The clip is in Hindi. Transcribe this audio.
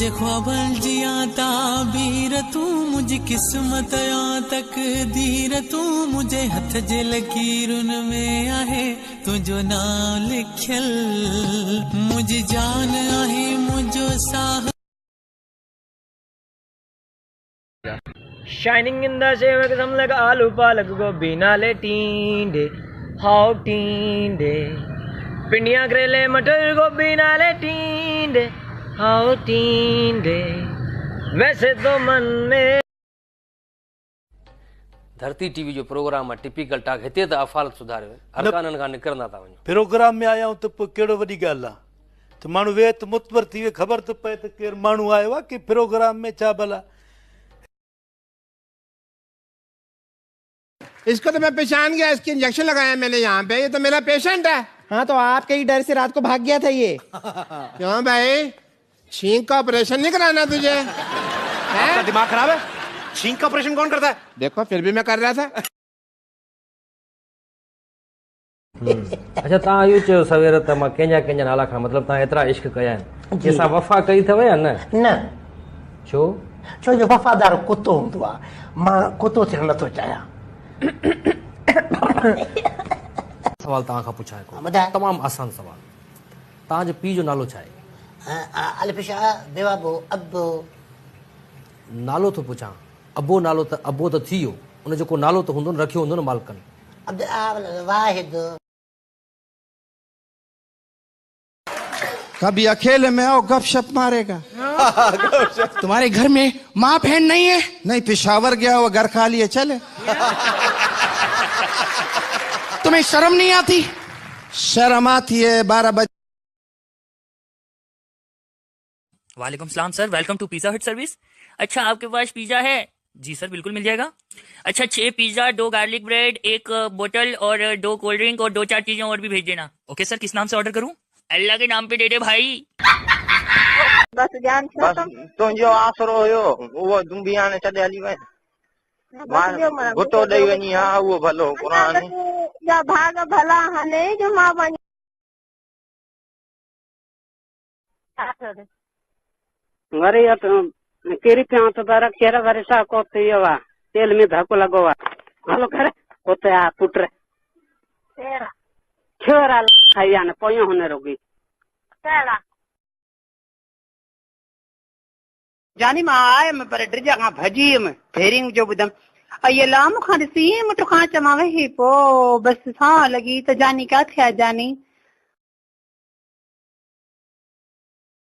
मुझे ख्वाबल जिया ताबीर तू मुझे किस्मत या तकदीर तू मुझे हथ जे लकीरुन में आहे तुझो नाम लिखल मुझे जान आहे मुझो साह shining in the shave some like आलू पालक गोभी नाले टींडे हाउ टींडे पिंडियां करेले मटर गोभी नाले टींडे हाउ टींडे वैसे तो मन में धरती टीवी जो प्रोग्राम आहे टिपिकल टाक हिते त अफ़ालत सुधारियो अरकाननि खां निकिरंदा था वञो प्रोग्राम में आया त पोइ कहिड़ो वॾी ॻाल्हि आहे त माण्हू वेह त मुतबर थी वियो ख़बर त पए त केरु माण्हू आयो आहे की प्रोग्राम में छा भला। इसको तो मैं पहचान गया, इसकी इंजेक्शन लगाया मैंने यहाँ पे, ये तो मेरा पेशेंट है। हाँ तो आपके ही डर से रात को भाग गया था ये। क्यों भाई, छींक का ऑपरेशन नहीं कराना तुझे? आपका दिमाग खराब है? छींक का ऑपरेशन कौन करता है? देखो फिर भी मैं कर रहा था। अच्छा तव्हां इहो चयो सवेर त मां कंहिंजा नाला खां मतिलबु तव्हां एतिरा इश्क कया आहिनि जंहिंसां वफ़ा कई अथव या न? न छो? छो जो वफ़ादार कुतो हूंदो आहे, मां कुतो थियणु नथो चाहियां। सवाल तव्हां खां पुछां हिकिड़ो तमामु आसान सवाल, तव्हांजे पीउ जो नालो छा आहे? नालो थो पुछां, अबो नालो त अबो त थी वियो, उनजो को नालो त हूंदो न, रखियो हूंदो न मालिकनि। कभी अकेले में आओ गपशप मारेगा। तुम्हारे घर में माँ बहन नहीं है? नहीं, पेशावर गया हुआ, घर खाली है, चले। तुम्हें शर्म नहीं आती? शर्म आती है 12 बजे। वालेकुम सलाम सर, वेलकम टू पिज़्ज़ा हट सर्विस। अच्छा आपके पास पिज़्ज़ा है? जी सर बिल्कुल मिल जाएगा। अच्छा 6 पिज़्ज़ा, 2 गार्लिक ब्रेड, 1 बोतल और 2 कोल्ड ड्रिंक और 2-4 चीजें और भी भेज देना। ओके सर, किस नाम से ऑर्डर करूं? अल्लाह के नाम पे दे दे भाई। बस जान बस तुंहिंजो आसरो हुयो उहो तूं बि हाणे छॾे हली वञ, घुटो ॾेई वञी। हा उहो भलो क़ुरान जा भाग भला हले जो मां वञ। वरी किरी पिया त पर केर वरी सा को थियो आ तेल में धक्को लगो आ हलो करे होते आ पुत्र तेरा छोरा खाया न पोयो होने रोगी तेरा जानी मां आए मैं पर ड्रिजा का भजी में फेरिंग जो बुदम ये लाम खान सी मट खा चमावे ही पो बस सा लगी त जानी क्या थे जानी